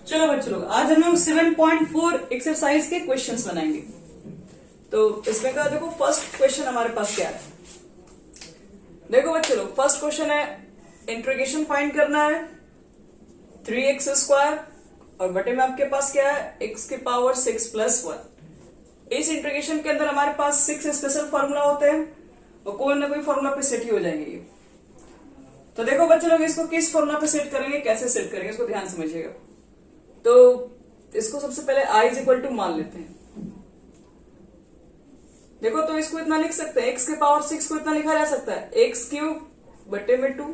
चलो बच्चों लोग, आज हम लोग 7.4 एक्सरसाइज के क्वेश्चंस बनाएंगे। तो इसमें का देखो फर्स्ट क्वेश्चन हमारे पास क्या है। देखो बच्चों लोग, फर्स्ट क्वेश्चन है इंटीग्रेशन फाइंड करना है 3x² और बटे में आपके पास क्या है x⁻6+1। इस इंटीग्रेशन के अंदर हमारे पास 6 स्पेशल फॉर्मूला होते हैं और कोई ना कोई फॉर्मूला पे सेट ही हो जाएंगे ये। तो देखो बच्चों लोग, इसको किस फॉर्मूला पे सेट करेंगे, कैसे सेट करेंगे, इसको ध्यान समझिएगा। तो इसको सबसे पहले i मान लेते हैं। देखो तो इसको इतना लिख सकते हैं, x⁻6 को इतना लिखा जा सकता है x³ बटे में 2,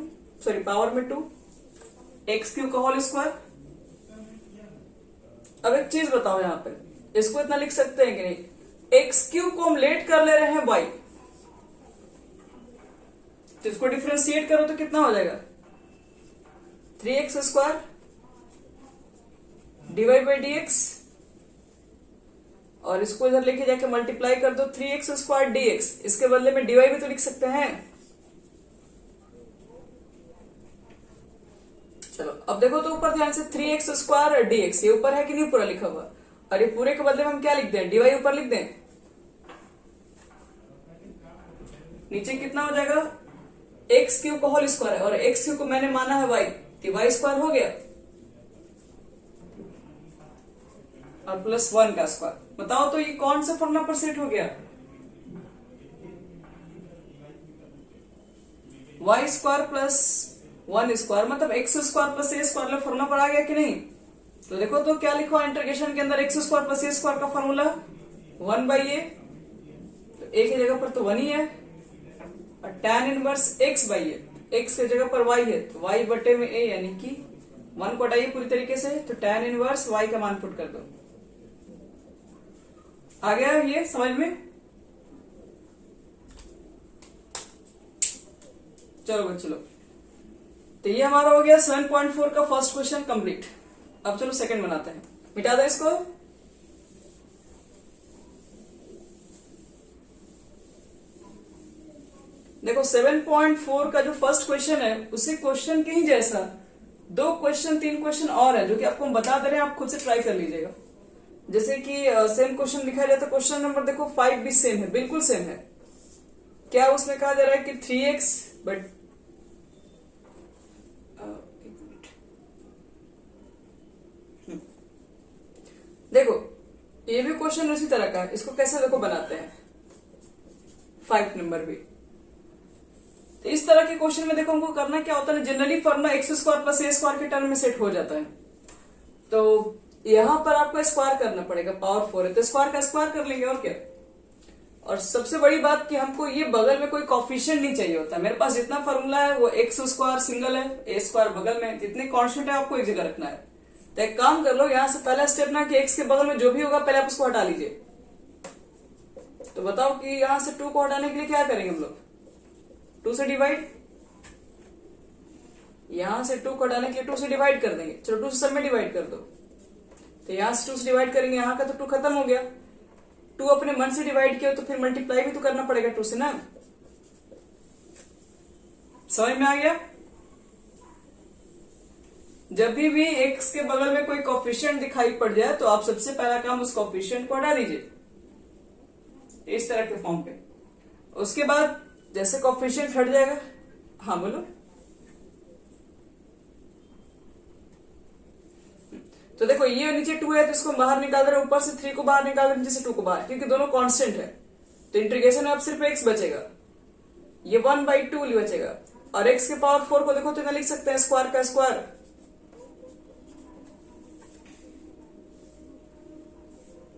सॉरी पावर में 2, x³ का होल स्क्वायर। अब एक चीज बताओ, यहां पे इसको इतना लिख सकते हैं कि नहीं, x³ को हम लेट कर ले रहे हैं y, तो इसको डिफरेंशिएट करो तो कितना हो जाएगा 3x² dy/dx, और इसको इधर लेके जाके मल्टीप्लाई कर दो 3x² dx। इसके बदले में dy भी तो लिख सकते हैं। चलो अब देखो तो ऊपर ध्यान से 3x² dx, ये ऊपर है कि नहीं पूरा लिखा हुआ, और ये पूरे के बदले में हम क्या लिख दें, dy ऊपर लिख दें। नीचे कितना हो जाएगा x³ का होल स्क्वायर है और x³ को मैंने माना है y, तो y² हो गया और +1 का स्क्वायर। बताओ तो ये कौन सा फॉर्मूला पर सेट हो गया, y² +1² मतलब x² + a² वाला फॉर्मूला पर आ गया कि नहीं। तो देखो तो क्या लिखा इंटीग्रेशन के अंदर x² + a² का फॉर्मूला 1/a, तो a की जगह पर तो 1 ही है, और tan इनवर्स x/a, x की जगह पर y है तो y बटे में a, यानी कि 1 को हटाइए पूरी तरीके से, तो tan इनवर्स y का मान पुट कर दो। आ गया ये समझ में। चलो बच्चों, तो ये हमारा हो गया 7.4 का फर्स्ट क्वेश्चन कंप्लीट। अब चलो सेकंड बनाते हैं, मिटा दो इसको। देखो 7.4 का जो फर्स्ट क्वेश्चन है उसी क्वेश्चन के ही जैसा 2 क्वेश्चन 3 क्वेश्चन और है जो कि आपको हम बता दे रहे हैं, आप खुद से ट्राई कर लीजिएगा। जैसे कि सेम क्वेश्चन लिखा जाता है, क्वेश्चन नंबर देखो 5 भी सेम है, बिल्कुल सेम है। क्या उसमें कहा जा रहा है कि 3x बट देखो ये भी क्वेश्चन उसी तरह का है, इसको कैसे देखो बनाते हैं 5 नंबर भी। तो इस तरह के क्वेश्चन में देखो हमको करना क्या होता है, जनरली फॉर्मूला x² + a² के टर्म में सेट हो जाता है। तो यहां पर आपको स्क्वायर करना पड़ेगा, पावर 4 है तो स्क्वायर का स्क्वायर कर लेंगे और क्या। और सबसे बड़ी बात कि हमको ये बगल में कोई कॉफिशिएंट नहीं चाहिए होता। मेरे पास जितना फॉर्मूला है वो x² सिंगल है, a² बगल में, जितने कॉन्स्टेंट है आपको एक जगह रखना है। तो एक काम कर लो, यहां से पहला स्टेप ना कि x के बगल में जो भी होगा पहले आप उसको हटा लीजिए। तो बताओ कि यहां से 2 को हटाने के लिए क्या करेंगे हम लोग, 2 से डिवाइड, यहां से 2 को हटाने के लिए 2 से डिवाइड कर देंगे। चलो 2 से सब में डिवाइड कर दो, तो यहां से 2 से डिवाइड करेंगे, यहां का तो 2 खत्म हो गया। 2 अपने मन से डिवाइड किया तो फिर मल्टीप्लाई भी तो करना पड़ेगा 2 से ना। समझ में आ गया। जब भी x के बगल में कोई कोफिशिएंट दिखाई पड़ जाए तो आप सबसे पहला काम उस कोफिशिएंट को हटा दीजिए इस तरह के फॉर्म पे। उसके बाद जैसे कोफिशिएंट हट जाएगा, हाँ बोलो। तो देखो ये नीचे 2 है तो इसको बाहर निकाल रहे, ऊपर से 3 को बाहर निकाल रहे, नीचे से 2 को बाहर, क्योंकि दोनों कांस्टेंट है। तो इंटीग्रेशन में अब सिर्फ x बचेगा, ये 1/2 बचेगा। और x के पावर 4 को देखो तो इतना लिख सकते हैं स्क्वायर का स्क्वायर।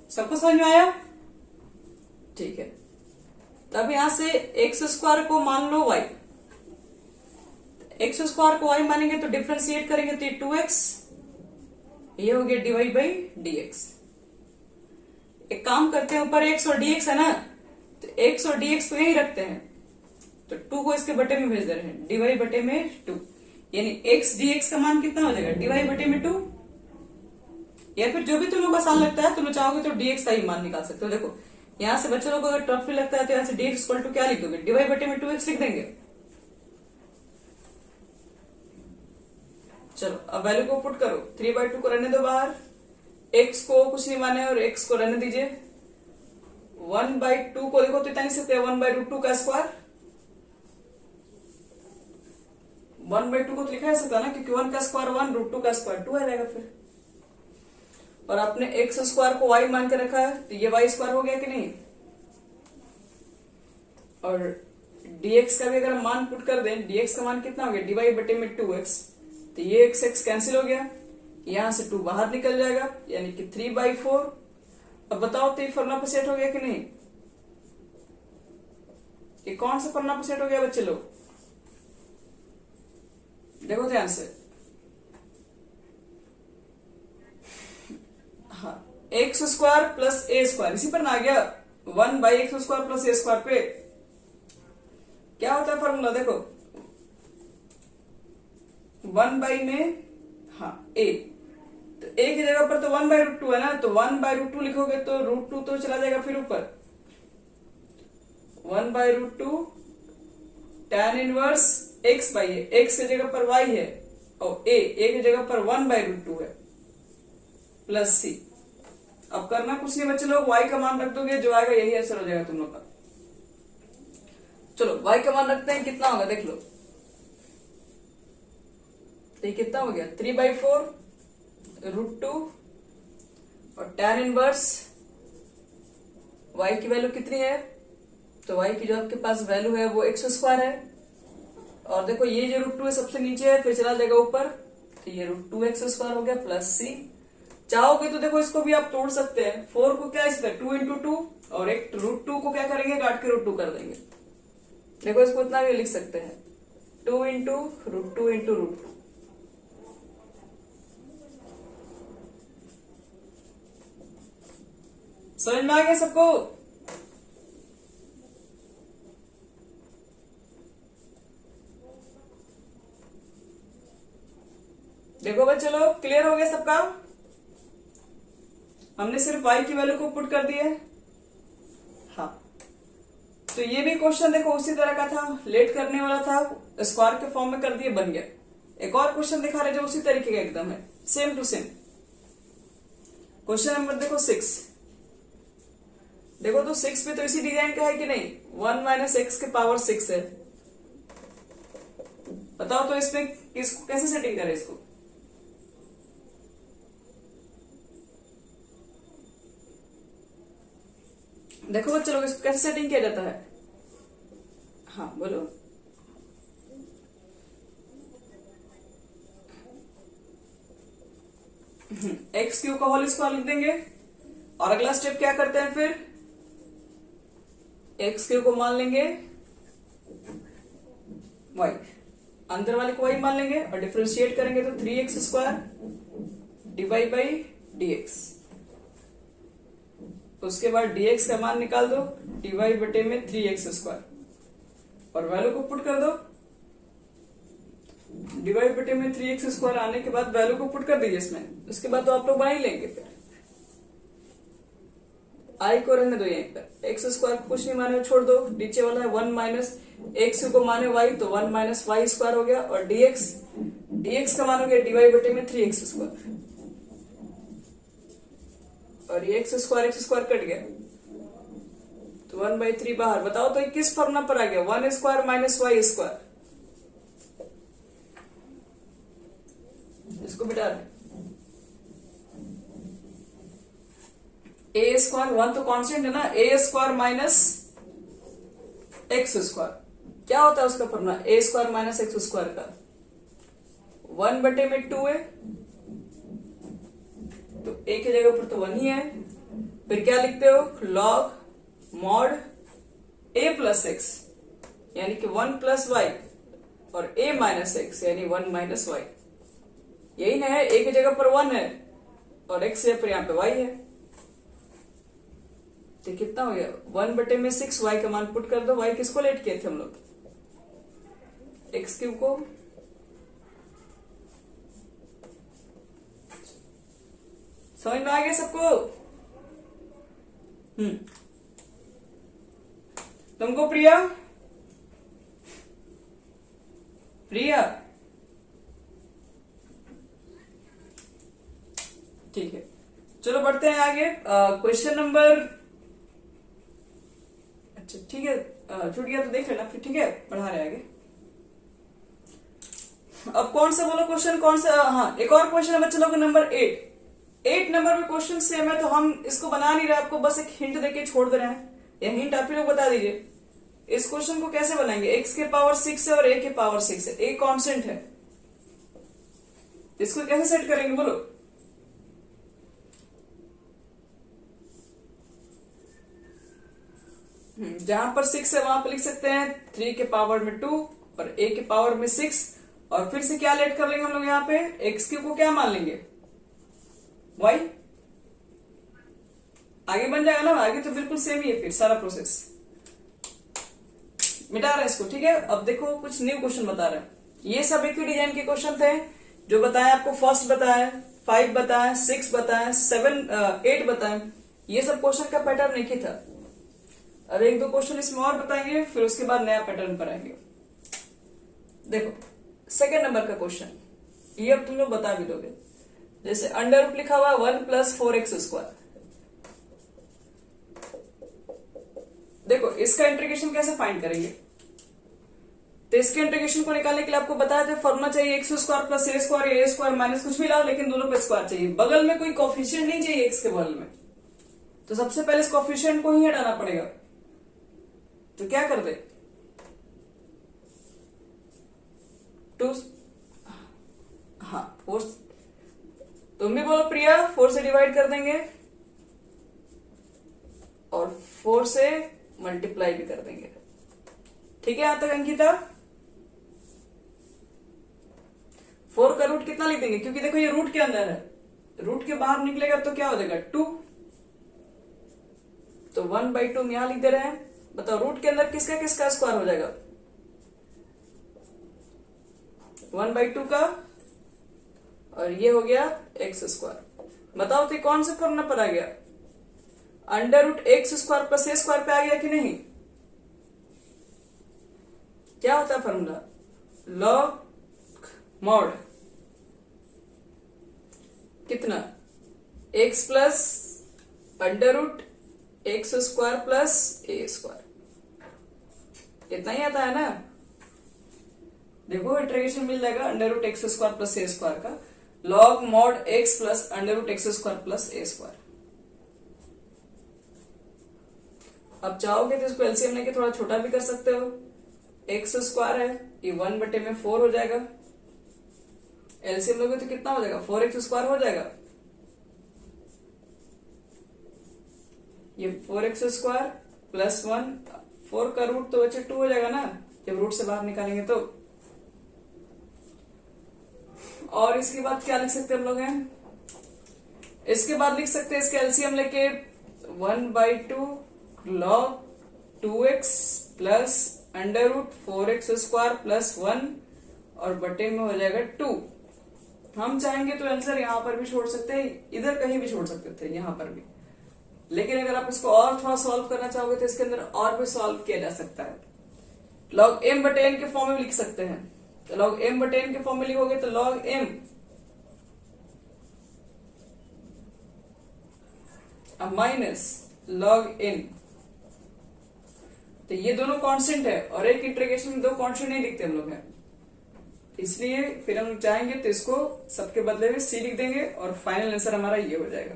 सबको समझ में आया, ठीक है। तब यहां से x² को मान लो y, x² को y मानेंगे तो डिफरेंशिएट करेंगे तो 2x, ये हो गया dy/dx। एक काम करते हैं, ऊपर x और dx है ना, तो x और dx को यही रखते हैं, तो 2 को इसके बटे में भेज दे रहे हैं, dy/2, यानी x dx का मान कितना हो जाएगा dy/2। या फिर जो भी तुम्हें आसान लगता है, तुम्हें चाहोगे तो dx का ही मान निकाल सकते हो। देखो यहां से बच्चों को अगर टफ लगता है तो यहां से dx = क्या लिख दोगे, dy/2x लिख देंगे। चलो अब वैल्यू को पुट करो, 3/2 को रहने दो बाहर, x को कुछ नहीं माने और x को रहने दीजिए। 1/2 को देखो तो इतना लिख सकते हैं 1/√2 का स्क्वायर। 1/2 को तो लिखा जा सकता है ना, क्योंकि 1 का स्क्वायर 1, √2 का स्क्वायर 2 आ जाएगा फिर। और आपने एक्स स्क्वायर को y मान के रखा है, तो ये y स्क्वायर हो गया कि नहीं। और dx का भी अगर हम मान पुट कर दें, dx का मान कितना हो गया, dy बटे में 2x, तो ये x कैंसिल हो गया, यहां से 2 बाहर निकल जाएगा, यानी कि 3/4। अब बताओ तो ये फॉर्मूला पर सेट हो गया कि नहीं, ये कौन सा फॉर्मूला पर सेट हो गया बच्चे लोग, देखो ध्यान से। हाँ, x square plus a square, इसी पर ना आ गया 1/x square plus a square पे। क्या होता है फॉर्मूला, देखो 1 में हाँ a, तो a की जगह पर तो 1/√2 है ना, तो 1/√2 लिखोगे तो √2 तो चला जाएगा फिर ऊपर, 1/√2 tan इनवर्स x/a, x की जगह पर y है और a की जगह पर 1/√2 है प्लस c। अब करना कुछ नहीं बच्चे लोग, y का मान रख दोगे, जो आएगा यही आंसर हो जाएगा तुम लोग का। चलो y का मान रखते हैं, कितना होगा देख लो, तो ये कितना हो गया 3/4 √2 और tan इनवर्स y की वैल्यू कितनी है, तो y की जो आपके पास वैल्यू है वो x स्क्वायर है, और देखो ये जो √2 है सबसे नीचे है, फिर चला जाएगा ऊपर, तो ये √2x स्क्वायर हो गया प्लस c। चाहोगे तो देखो इसको भी आप तोड़ सकते हैं, 4 को क्या इस 2 into 2 और एक √2 को क्या करेंगे, काट के √2 कर देंगे। देखो इसको इतना भी लिख सकते हैं 2 into √2 into √2। समझ में आ गया सबको। देखो बच्चे लोग क्लियर हो गया सबका, हमने सिर्फ y की वैल्यू को पुट कर दी है। हाँ, तो ये भी क्वेश्चन देखो उसी तरह का था, लेट करने वाला था, स्क्वायर के फॉर्म में कर दिए, बन गया। एक और क्वेश्चन दिखा रहे जो उसी तरीके का एकदम है, same to same. Question number देखो 6, देखो तो 6 पे तो इसी डिजाइन का है कि नहीं, 1 - x के पावर 6 है। बताओ तो इसमें इसको कैसे सेटिंग करें इसको, देखो चलो इसको कैसे सेटिंग किया जाता है। हाँ बोलो, x³ का होल स्क्वायर लिख देंगे, और अगला स्टेप क्या करते हैं फिर, x³ को मान लेंगे y, अंदर वाले को y मान लेंगे और डिफरेंशिएट करेंगे तो 3x² dy/dx। उसके बाद dx का मान निकाल दो, dy बटे में 3x² और वैल्यू को पुट कर दो, dy बटे में 3x² आने के बाद वैल्यू को पुट कर दीजिए इसमें। उसके बाद तो आप लोग बना ही लेंगे, फिर i को रहने दो यहीं पर, x² को कुछ नहीं माने छोड़ दो, नीचे वाला है 1 - x को माने y, तो 1 - y² हो गया, और dx का मान हो गया dy बटे में 3x², और ये x² कट गया, तो 1/3 बाहर। बताओ तो ये किस फॉर्मूला पर आ गया, 1² - y²। इसको बिठा दें, a², 1 तो कांस्टेंट है ना, a² - x²। क्या होता है उसका फॉर्मूला, a² - x² का 1 बटे में 2 है, तो a की जगह पर तो 1 ही है, फिर क्या लिखते हो, log mod a + x, यानी कि 1 + y, और a - x यानी 1 - y। यही ना है, a की जगह पर 1 है और x है, पर यहाँ पे y है, तो कितना हो गया 1 बटे में 6, y का मान पुट कर दो। y किसको लेट किए थे हम लोग, x³ को। समझ में आ गया सबको। तुमको प्रिया, चलो बढ़ते हैं आगे। क्वेश्चन नंबर, अच्छा ठीक है, छूट गया तो देख लेना फिर, ठीक है बढ़ा रहे आगे। अब कौन सा बोलो क्वेश्चन, कौन सा, हाँ एक और क्वेश्चन है बच्चे लोग नंबर 8 नंबर में क्वेश्चन सेम है, तो हम इसको बना नहीं रहे, आपको बस एक हिंट देके छोड़ दे रहे हैं, या हिंट आप ही लोग बता दीजिए इस क्वेश्चन को कैसे बनाएंगे। x के पावर 6 है और a के पावर 6 है, a कांस्टेंट है, इसको कैसे सेट करेंगे बोलो। जहां पर 6 है वहां पर लिख सकते हैं 3 के पावर में 2 और a के पावर में 6, और फिर से क्या लेट कर लेंगे हम लोग यहाँ पे, x क्यूब को क्या मान लेंगे, y। आगे बन जाएगा ना, आगे तो बिल्कुल सेम ही है फिर सारा प्रोसेस। मिटा रहे हैं इसको, ठीक है। अब देखो कुछ न्यू क्वेश्चन बता रहे हैं, ये सब एक ही डिजाइन के क्वेश्चन थे जो बताया आपको, फर्स्ट बताया, 5 बताया, 6 बताया, 7 8 बताया, ये सब क्वेश्चन का पैटर्न एक ही था। अब एक दो क्वेश्चन इसमें और बताएंगे, फिर उसके बाद नया पैटर्न पर आएंगे। देखो सेकेंड नंबर का क्वेश्चन, ये अब तुम लोग बता भी दोगे। जैसे अंडर रूट लिखा हुआ 1 + 4x², देखो इसका इंटीग्रेशन कैसे फाइंड करेंगे, तो इसके इंटीग्रेशन को निकालने के लिए आपको बताया था फॉर्मूला चाहिए x² + a² या a² माइनस कुछ भी लाओ, लेकिन दोनों पे स्क्वायर चाहिए, बगल में कोई कोफिशिएंट नहीं चाहिए x के बगल में, तो सबसे पहले इस कोफिशिएंट को ही हटाना पड़ेगा। तो क्या कर दे, 2, हाँ 4, तुम भी बोलो प्रिया, 4 से डिवाइड कर देंगे और 4 से मल्टीप्लाई भी कर देंगे, ठीक है। यहां तक अंकिता, 4 का रूट कितना लिख देंगे, क्योंकि देखो ये रूट के अंदर है, रूट के बाहर निकलेगा तो क्या हो जाएगा 2, तो 1/2 यहां लिख दे रहे हैं। बताओ रूट के अंदर किसका किसका स्क्वायर हो जाएगा, 1/2 का, और ये हो गया x²। बताओ तो कौन से फॉर्मूला पर आ गया, √x² + a² पे आ गया कि नहीं। क्या होता है फॉर्मूला, लॉग मॉड कितना, x + √x² + a², इतना ही आता है ना। देखो इंटीग्रेशन मिल जाएगा √x² + a² का, log mod x + √x² + a²। अब चाहोगे तो इसको एलसीएम लेके थोड़ा छोटा भी कर सकते हो, x² है ये 1/4 हो जाएगा, एलसीएम लोगे तो कितना हो जाएगा, 4x² हो जाएगा, ये 4x² + 1, 4 का रूट तो बच्चे 2 हो जाएगा ना जब रूट से बाहर निकालेंगे तो। और इसके बाद क्या लिख सकते हैं हम लोग हैं, इसके बाद लिख सकते हैं इसके एलसीएम लेके 1/2 log 2x + √4x² + 1 और बटे में हो जाएगा 2। हम चाहेंगे तो आंसर यहां पर भी छोड़ सकते हैं, इधर कहीं भी छोड़ सकते थे, यहां पर भी, लेकिन अगर आप इसको और थोड़ा सॉल्व करना चाहोगे तो इसके अंदर और भी सॉल्व किया जा सकता है। log m/n के फॉर्म में लिख सकते हैं, तो log m/n के फॉर्म में लिखोगे तो log m minus log n, तो ये दोनों कांस्टेंट है और एक इंटीग्रेशन में 2 कांस्टेंट नहीं लिखते हम लोग हैं, इसलिए फिर हम चाहेंगे तो इसको सबके बदले में c लिख देंगे और फाइनल आंसर हमारा ये हो जाएगा।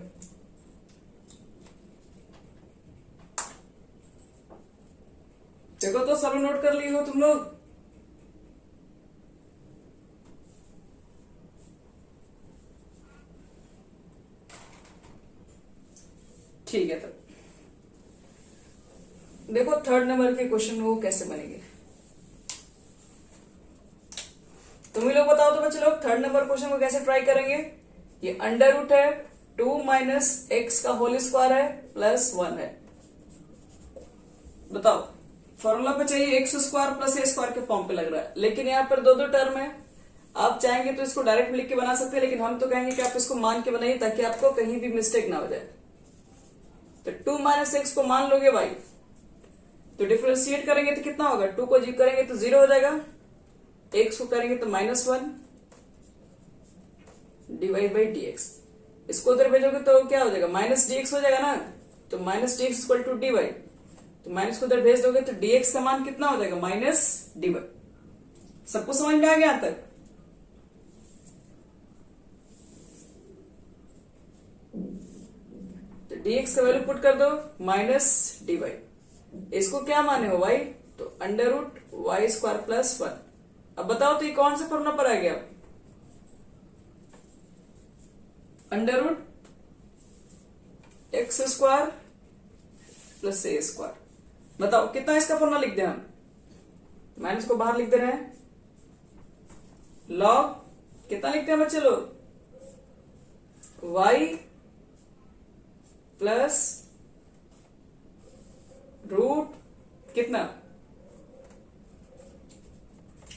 देखो तो सब नोट कर लिए हो तुम लोग, ठीक है। तब देखो थर्ड नंबर के क्वेश्चन वो कैसे बनेंगे, तुम ही लोग बताओ तो बच्चे लोग थर्ड नंबर क्वेश्चन को कैसे ट्राई करेंगे। ये अंडर रूट है 2 - x का होल स्क्वायर है +1 है, बताओ फॉर्मूला पे चाहिए x² + a² के फॉर्म पे लग रहा है, लेकिन यहाँ पर 2 टर्म है, आप चाहेंगे तो इसको डायरेक्ट लिख के बना सकते हैं, लेकिन हम तो कहेंगे कि आप इसको मान के बनाइए ताकि आपको कहीं भी मिस्टेक ना हो जाए। तो 2 - x को मान लोगे भाई, तो डिफरेंशिएट करेंगे तो कितना होगा, 2 को जी करेंगे तो 0 हो जाएगा, x को करेंगे तो -1 dy/dx। इसको उधर भेजोगे तो क्या हो जाएगा, माइनस डी एक्स हो जाएगा ना, तो minus D X equal to D Y, तो माइनस को उधर भेज दोगे तो डी एक्स का मान कितना हो जाएगा, माइनस डी वाई। सबको समझ में आ गया यहां तक? तो डी एक्स का वैल्यू पुट कर दो माइनस डी वाई, इसको क्या माने हो वाई, तो under root Y square plus one. अब बताओ तो ये कौन से फॉर्मूला पर आ गया, under root x square plus a square. बताओ कितना इसका फॉर्मूला लिख दें हम, माइनस को बाहर लिख दे रहे हैं, लॉग कितना लिखते हैं बच्चे लोग, y प्लस रूट कितना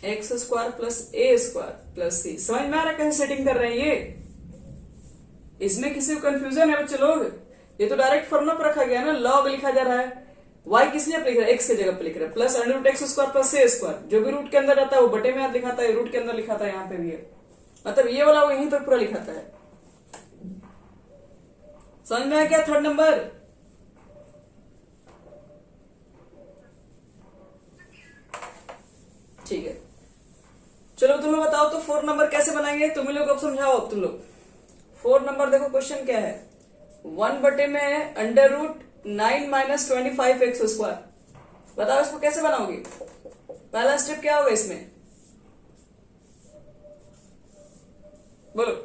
x square plus a square plus सी। समझ में आ रहा है कैसे सेटिंग कर रहे हैं ये? इसमें किसी को कंफ्यूजन है बच्चे लोग? ये तो डायरेक्ट फॉर्मूला पर रखा गया ना, लॉग लिखा जा रहा है, y किस लिए लिख रहा है, x की जगह पर लिख रहा है, plus under root x square plus a square, जो भी रूट के अंदर रहता है वो बटे में याद लिखाता है, रूट के अंदर लिखाता है, यहाँ पे भी है, मतलब ये वाला वो यहीं पर पूरा लिखाता है। समझ में आया क्या थर्ड नंबर? ठीक है, चलो तुम लोग बताओ तो फोर्थ नंबर कैसे बनाएंगे, तुम लोग अब समझाओ। अब तुम लोग फोर्थ नंबर देखो, क्वेश्चन क्या है, 1 बटे में under root 9 minus 25 X square. बताओ इसको कैसे बनाओगे, पहला स्टेप क्या होगा इसमें, बोलो।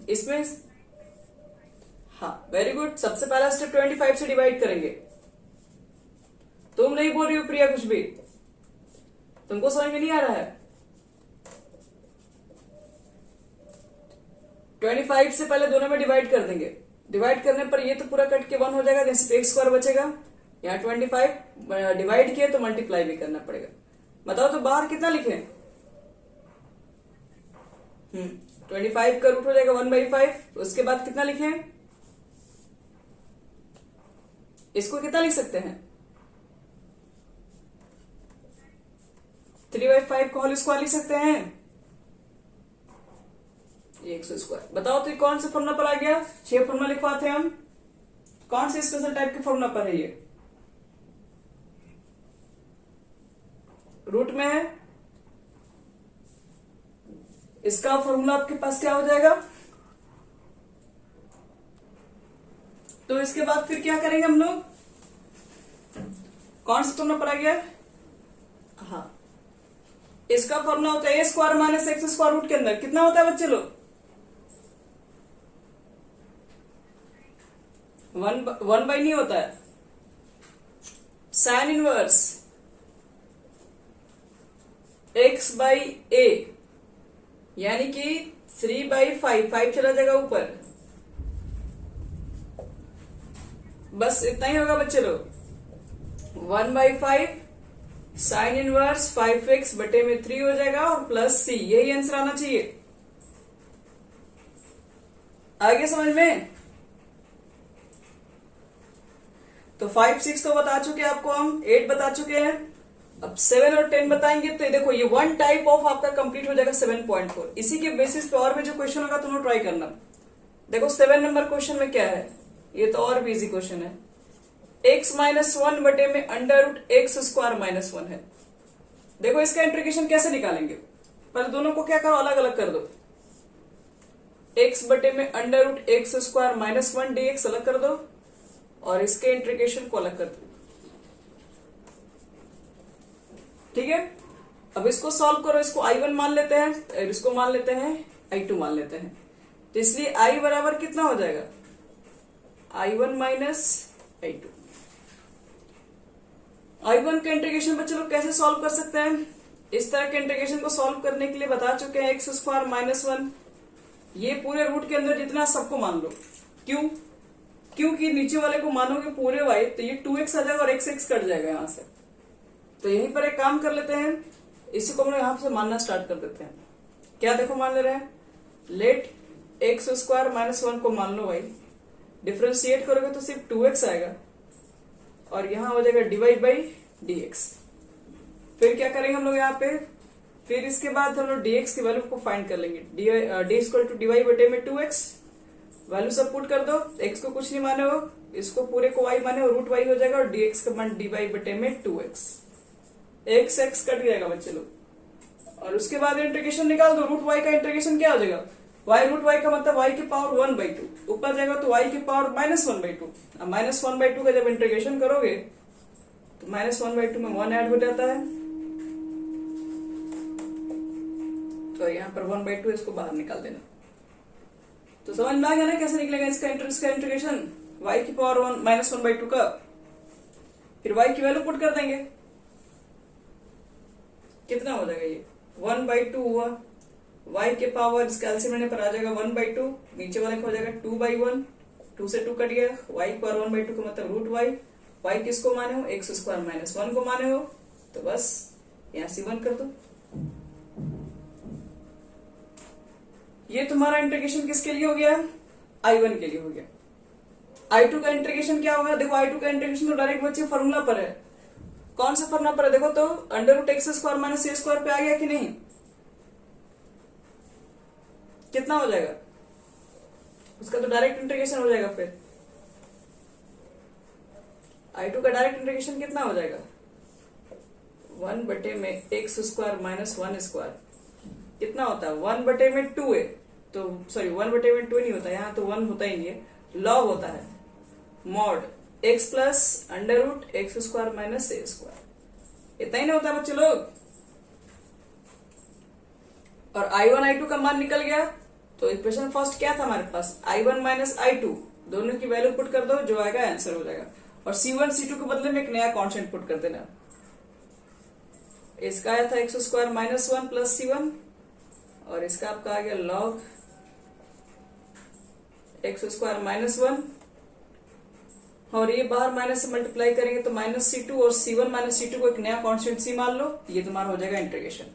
इसमें हाँ वेरी गुड, सबसे पहला स्टेप 25 से डिवाइड करेंगे। तुम नहीं बोल रही हो प्रिया कुछ भी, तुमको समझ में नहीं आ रहा है? 25 से पहले दोनों में डिवाइड कर देंगे, डिवाइड करने पर ये तो पूरा कट के 1 हो जाएगा, एक्स स्क्वायर बचेगा, यहाँ 25 डिवाइड किए तो मल्टीप्लाई भी करना पड़ेगा। बताओ तो बाहर कितना लिखे, 25 का रूट हो जाएगा 1/5, उसके बाद कितना लिखे, इसको कितना लिख सकते हैं, 3/5 को होल स्क्वायर लिख सकते हैं, एक्स स्क्वायर। बताओ तो ये कौन से फॉर्मूला पर आ गया, 6 फॉर्मूला लिखवाते हैं हम, कौन से स्पेशल टाइप के फॉर्मूला पर है ये, रूट में है, इसका फॉर्मूला आपके पास क्या हो जाएगा, तो इसके बाद फिर क्या करेंगे हम लोग, कौन सा फॉर्मूला पर आ गया, हाँ इसका फॉर्मूला होता है a square minus x square, root के अंदर कितना होता है बच्चे लोग, 1 बाई नहीं होता है, साइन इनवर्स x बाई ए, यानी कि 3/5, 5 चला जाएगा ऊपर, बस इतना ही होगा बच्चे लोग, 1/5 साइन इनवर्स 5x बटे में 3 हो जाएगा और प्लस c, यही आंसर आना चाहिए। आगे समझ में? तो 5, 6 तो बता चुके आपको हम, 8 बता चुके हैं, अब 7 और 10 बताएंगे। तो देखो ये 1 टाइप ऑफ आपका कंप्लीट हो जाएगा 7.4। इसी के बेसिस पे और भी जो क्वेश्चन होगा तुम लोग ट्राई करना। देखो 7 नंबर क्वेश्चन में क्या है, ये तो और भी इजी क्वेश्चन है, x माइनस 1 बटे में under root x square minus 1 है। देखो इसका इंटीग्रेशन कैसे निकालेंगे, पर दोनों को क्या करो अलग अलग कर दो, x बटे में under root x square minus 1 dx अलग कर दो और इसके इंटीग्रेशन को अलग कर दो। ठीक है, अब इसको सॉल्व करो, इसको I1 मान लेते हैं और इसको मान लेते हैं I2 मान लेते हैं, तो इसलिए I बराबर कितना हो जाएगा, I1 माइनस I2। I1 का इंटीग्रेशन बच्चे लोग कैसे सॉल्व कर सकते हैं, इस तरह के इंटीग्रेशन को सॉल्व करने के लिए बता चुके हैं, एक्स स्क्वायर माइनस 1, ये पूरे रूट के अंदर जितना सबको मान लो। क्यों? क्योंकि नीचे वाले को मानोगे पूरे y तो ये 2x आ जाएगा और x कट जाएगा यहां से। तो यहीं पर एक काम कर लेते हैं, इसी को हम लोग यहां से मानना स्टार्ट कर देते हैं। क्या देखो मान ले रहे हैं, लेट एक्स स्क्वायर माइनस 1 को मान लो y, डिफ्रेंशिएट करोगे तो सिर्फ 2x आएगा और यहां हो जाएगा डिवाइड बाई dx। फिर क्या करेंगे हम लोग यहाँ पे फिर इसके बाद हम लोग dx की वैल्यू को फाइंड कर लेंगे। डी इक्वल टू dy बटे में 2x, वैल्यू सब पुट कर दो, x को कुछ नहीं माने हो, इसको पूरे को y माने हो, रूट y हो जाएगा और dx का मान dy बटे में 2x, x कट जाएगा बच्चे लोग। और उसके बाद इंटीग्रेशन निकाल दो, रूट y का इंटीग्रेशन क्या हो जाएगा, y रूट y का मतलब y की पावर 1/2, ऊपर जाएगा तो y की पावर -1/2। अब -1/2 का जब इंटीग्रेशन करोगे तो -1/2 में 1 ऐड हो जाता है, तो यहाँ पर 1/2 इसको बाहर निकाल देना। तो समझ में आ गया ना कैसे निकलेगा इसका इंटीग्रेशन, y की पावर -1/2 का। फिर y की वैल्यू पुट कर देंगे, कितना हो जाएगा ये 1/2 हुआ, y के पावर इसका एलसीएम लेने पर आ जाएगा 1/2, नीचे वाले का हो जाएगा 2/1, 2 से 2 कट गया, y की पावर 1/2 का मतलब रूट y किसको माने हो, x² - 1 को माने हो, तो बस यहाँ C1 कर दो। ये तुम्हारा इंटीग्रेशन किसके लिए हो गया, I1 के लिए हो गया। I2 का इंटीग्रेशन क्या होगा, देखो I2 का इंटीग्रेशन तो डायरेक्ट बच्चे फॉर्मूला पर है। कौन सा फॉर्मूला पर है, देखो तो √x² - a² पे आ गया कि नहीं, कितना हो जाएगा, उसका तो डायरेक्ट इंटीग्रेशन हो जाएगा। फिर I2 का डायरेक्ट इंटीग्रेशन कितना हो जाएगा, 1 बटे में x² - 1² कितना होता है, 1 बटे में 2a, तो सॉरी 1 बटे में 2 नहीं होता, यहाँ तो 1 होता ही नहीं है, लॉग होता है mod x plus √x² - a², इतना ही नहीं होता बच्चे लोग। और I1 I2 का मान निकल गया, तो इक्वेशन फर्स्ट क्या था हमारे पास, I1 - I2, दोनों की वैल्यू पुट कर दो, जो आएगा आंसर हो जाएगा। और C1 C2 के बदले में एक नया कांस्टेंट पुट कर देना, इसका आया था x² - 1 प्लस C1, और इसका आपका आ गया लॉग x² - 1, और ये बाहर माइनस से मल्टीप्लाई करेंगे तो -C2, और C1 - C2 को एक नया कांस्टेंट C मान लो, ये तुम्हारा हो जाएगा इंटीग्रेशन।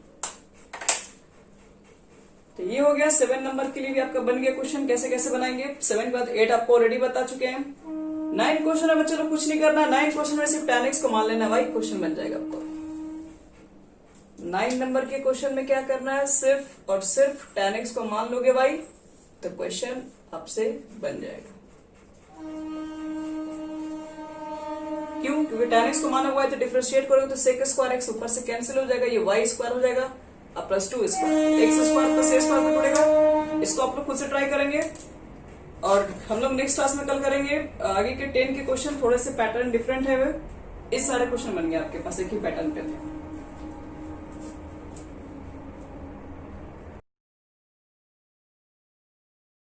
तो ये हो गया 7 नंबर के लिए भी आपका बन गया क्वेश्चन, कैसे कैसे बनाएंगे। 7 के बाद 8 आपको ऑलरेडी बता चुके हैं। 9 क्वेश्चन है बच्चों, कुछ नहीं करना, 9 क्वेश्चन में सिर्फ tan x को मान लेना, भाई क्वेश्चन बन जाएगा आपको। 9 नंबर के क्वेश्चन में क्या करना है, सिर्फ और सिर्फ tan x को मान लोगे भाई, तो क्वेश्चन आपसे बन जाएगा। क्यों, क्योंकि tan x को माना हुआ है, तो डिफरेंशिएट करोगे तो sec² x ऊपर से कैंसिल हो जाएगा, ये y² हो जाएगा, अब प्लस 2² x² प्लस a² में जुड़ेगा। इसको आप लोग खुद से ट्राई करेंगे, और हम लोग नेक्स्ट क्लास में कल करेंगे आगे के 10 के क्वेश्चन, थोड़े से पैटर्न डिफरेंट है वे, इस सारे क्वेश्चन बन गए आपके पास एक ही पैटर्न पे थे।